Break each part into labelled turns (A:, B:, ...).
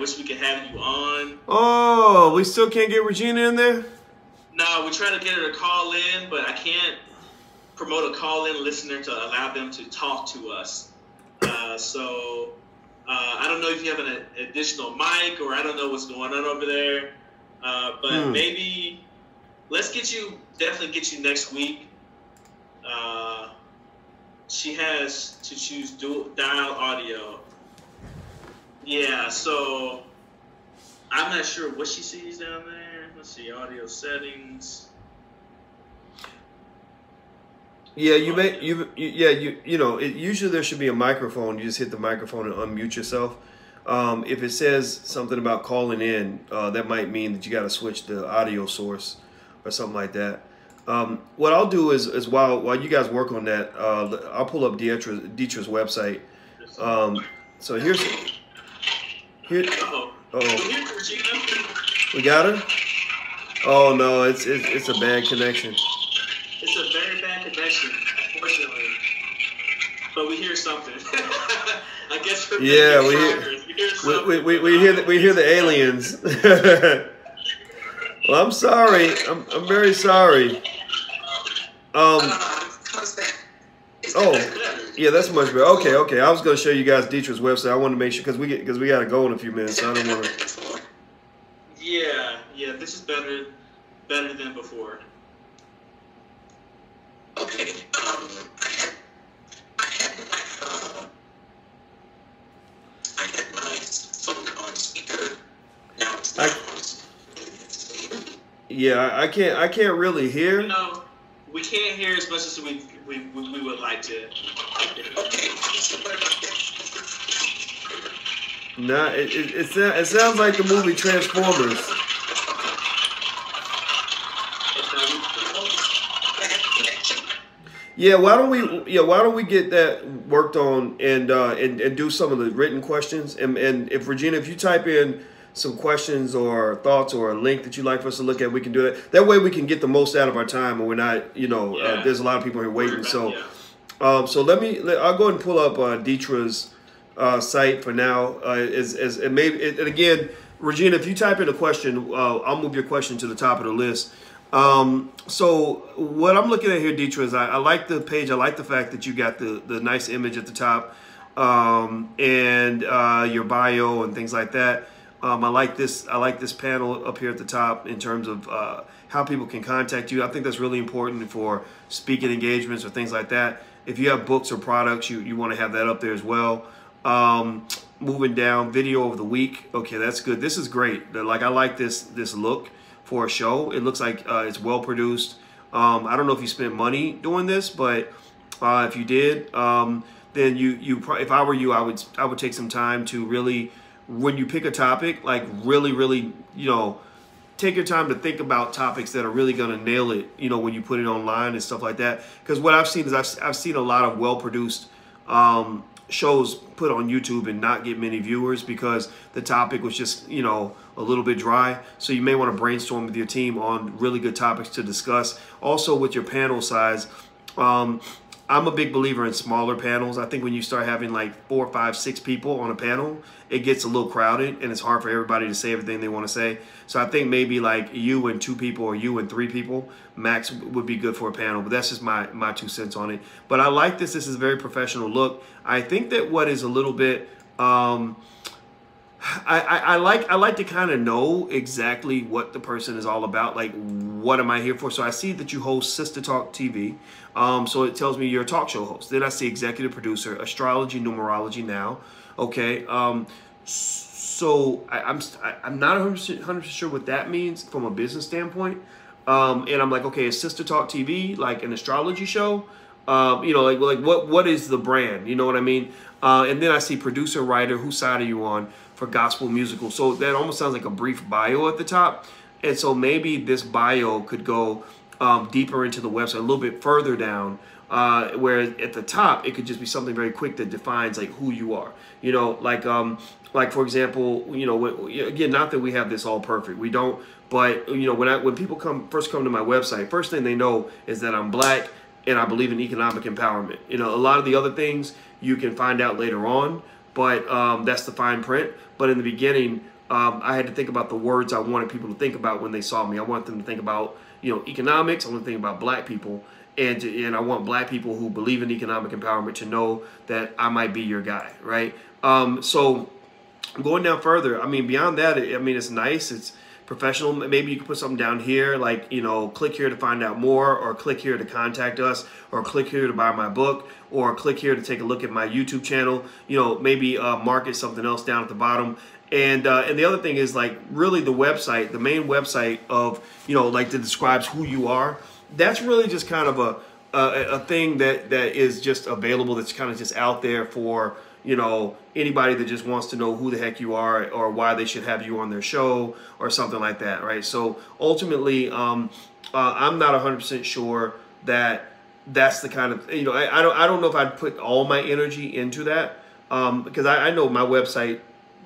A: wish we could have you on.
B: Oh, we still can't get Regina in there?
A: No, we're trying to get her to call in, but I can't promote a call-in listener to allow them to talk to us. So I don't know if you have an additional mic, or I don't know what's going on over there. But maybe let's definitely get you next week. She has to choose dial audio. Yeah, so I'm not sure what she sees down there. Let's see, audio settings.
B: Yeah, usually there should be a microphone. You just hit the microphone and unmute yourself. If it says something about calling in, that might mean that you got to switch the audio source or something like that. What I'll do is while you guys work on that, I'll pull up Dietra's website. So here. We got her. Oh no, it's a bad connection.
A: It's a very bad connection, unfortunately. But we hear something. I guess we're
B: we hear the aliens. Well, I'm sorry. I'm very sorry. Oh, yeah, that's much better. Okay. I was gonna show you guys Dietra's website. I want to make sure because we gotta go in a few minutes. So I don't want to.
A: Yeah. This is better than before.
C: Okay. I had my phone on speaker. Now it's not on speaker.
B: Yeah, I can't really hear.
A: No, we can't hear as much as we would like to.
C: Okay.
B: Nah, it sounds like the movie Transformers. Yeah, why don't we get that worked on and do some of the written questions, and if Regina, if you type in some questions or thoughts or a link that you'd like for us to look at, we can do that. That way we can get the most out of our time, and we're not, there's a lot of people here waiting. So I'll go ahead and pull up Dietra's site for now. And again, Regina, if you type in a question, I'll move your question to the top of the list. So what I'm looking at here, Dietra, is I like the page. I like the fact that you got the nice image at the top, and your bio and things like that. I like this panel up here at the top in terms of how people can contact you. I think that's really important for speaking engagements or things like that. If you have books or products, you want to have that up there as well. Moving down, video of the week. Okay, that's good. This is great. Like, I like this look for a show. It looks like it's well produced. I don't know if you spent money doing this, but if you did, then if I were you, I would take some time to really, when you pick a topic, like really, take your time to think about topics that are really going to nail it, when you put it online and stuff like that. Because what I've seen is I've seen a lot of well produced shows put on YouTube and not get many viewers because the topic was just, a little bit dry. So you may want to brainstorm with your team on really good topics to discuss. Also with your panel size, I'm a big believer in smaller panels. I think when you start having like 4, 5, 6 people on a panel, it gets a little crowded and it's hard for everybody to say everything they want to say. So I think maybe like you and 2 people or you and 3 people max would be good for a panel, but that's just my 2 cents on it. But I like this. This is a very professional look. I think that what is a little bit, I like to kind of know exactly what the person is all about. Like, what am I here for? So I see that you host Sister Talk TV. So it tells me you're a talk show host. Then I see executive producer, astrology, numerology now. Okay. So I'm not 100% sure what that means from a business standpoint. And I'm like, okay, is Sister Talk TV like an astrology show? Like what is the brand? You know what I mean? And then I see producer, writer, whose side are you on for gospel musical? So that almost sounds like a brief bio at the top. And so maybe this bio could go deeper into the website, a little bit further down, where at the top, it could just be something very quick that defines like who you are. Like for example, again, not that we have this all perfect. We don't, but when people first come to my website, first thing they know is that I'm Black and I believe in economic empowerment. A lot of the other things you can find out later on, but that's the fine print. But in the beginning, I had to think about the words I wanted people to think about when they saw me. I wanted them to think about, economics. I want to think about black people. And I want black people who believe in economic empowerment to know that I might be your guy, right? So going down further, beyond that, it's nice. It's professional. Maybe you can put something down here, like, click here to find out more, or click here to contact us, or click here to buy my book, or click here to take a look at my YouTube channel. Maybe market something else down at the bottom. And the other thing is, like, really the website, the main website of, like, that describes who you are. That's really just kind of a thing that is just available. That's kind of just out there for, anybody that just wants to know who the heck you are, or why they should have you on their show, or something like that, right? So ultimately, I'm not 100% sure that that's the kind of, I don't know if I'd put all my energy into that, because I know my website,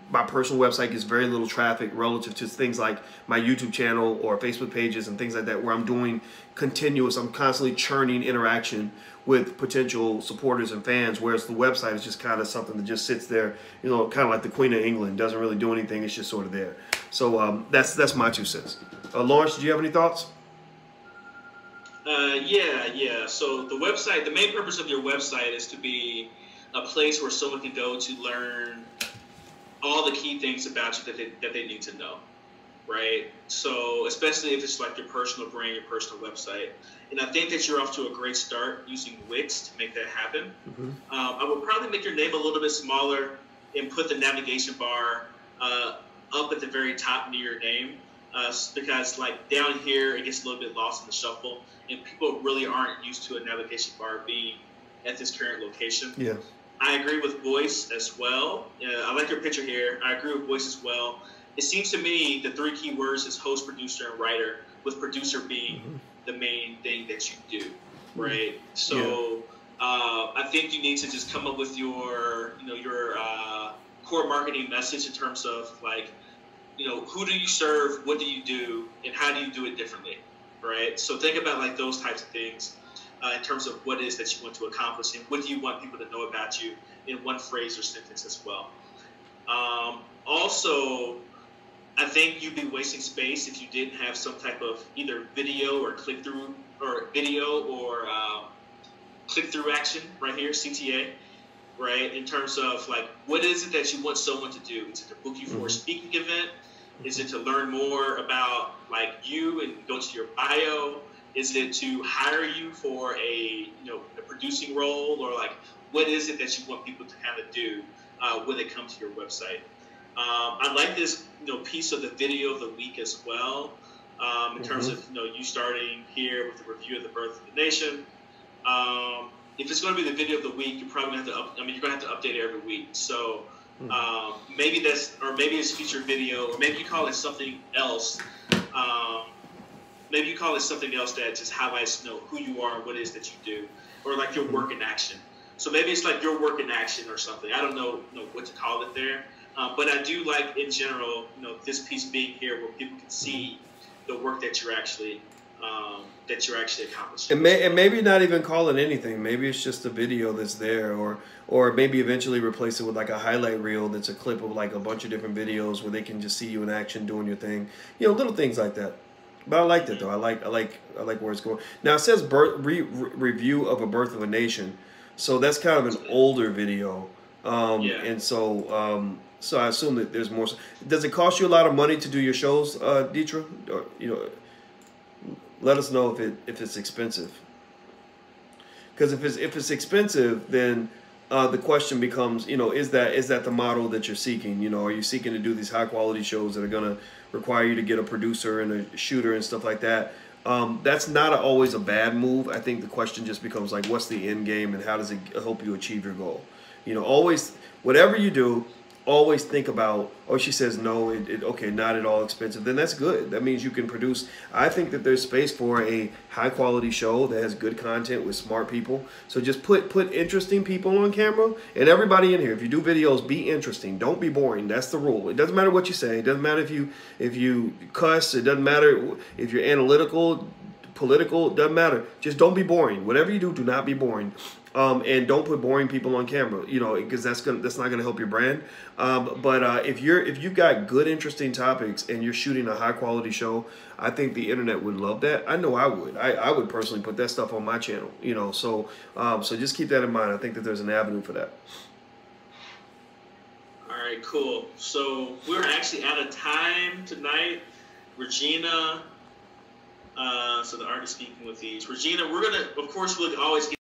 B: my personal website, gets very little traffic relative to things like my YouTube channel or Facebook pages and things like that, where I'm doing continuous, I'm constantly churning interaction with potential supporters and fans, whereas the website is just kind of something that just sits there, kind of like the Queen of England, doesn't really do anything, it's just sort of there. So that's my 2 cents. Lawrence, do you have any thoughts?
A: Yeah. So the website, the main purpose of your website is to be a place where someone can go to learn all the key things about you that they need to know, right? So especially if it's like your personal brand, your personal website. And I think that you're off to a great start using Wix to make that happen.
B: Mm-hmm.
A: I would probably make your name a little bit smaller and put the navigation bar up at the very top near your name, because like down here it gets a little bit lost in the shuffle, and people really aren't used to a navigation bar being at this current location.
B: Yeah.
A: I agree with Boyce as well. I like your picture here. I agree with Boyce as well. It seems to me the 3 key words is host, producer, and writer, with producer being the main thing that you do, right? So I think you need to just come up with your core marketing message in terms of, like, who do you serve, what do you do, and how do you do it differently, right? So think about like those types of things. In terms of what it is that you want to accomplish, and what do you want people to know about you in one phrase or sentence as well. Also, I think you'd be wasting space if you didn't have some type of either video or click-through, or click-through action right here, CTA, right? In terms of, like, what is it that you want someone to do? Is it to book you for a speaking event? Is it to learn more about, like, you and go to your bio? Is it to hire you for a producing role, or like what is it that you want people to kind of do when they come to your website? I like this piece of the video of the week as well, in terms of you starting here with the review of the birth of the nation. If it's going to be the video of the week, you're probably going to have to you're going to have to update it every week. So maybe it's featured video, or maybe you call it something else. Maybe you call it something else that just highlights, who you are and what it is that you do, or like your work in action. So maybe it's like your work in action or something. I don't know what to call it there, but I do like in general, this piece being here where people can see the work that you're actually accomplishing.
B: And maybe not even call it anything. Maybe it's just a video that's there, or maybe eventually replace it with like a highlight reel that's a clip of like a bunch of different videos where they can just see you in action doing your thing. Little things like that. But I like that though. I like where it's going. Now it says review of a birth of a nation, so that's kind of an older video. And so I assume that there's more. Does it cost you a lot of money to do your shows, Deetra? Or, let us know if it's expensive. Because if it's expensive, then the question becomes, is that the model that you're seeking? Are you seeking to do these high quality shows that are going to require you to get a producer and a shooter and stuff like that? That's not always a bad move. I think the question just becomes like, what's the end game and how does it help you achieve your goal? Always, whatever you do, always think about, she says no, okay, not at all expensive, then that's good. That means you can produce. I think that there's space for a high quality show that has good content with smart people. So just put interesting people on camera, and everybody in here, if you do videos, be interesting. Don't be boring. That's the rule. It doesn't matter what you say. It doesn't matter if you cuss. It doesn't matter if you're analytical, political, doesn't matter. Just don't be boring. Whatever you do, do not be boring. And don't put boring people on camera, because that's not gonna help your brand. But if you've got good, interesting topics and you're shooting a high quality show, I think the internet would love that. I know I would. I would personally put that stuff on my channel. So just keep that in mind. I think that there's an avenue for that.
A: All right, cool. So we're actually out of time tonight. Regina, so the artist speaking with these. Regina, we're gonna, of course, we'll always get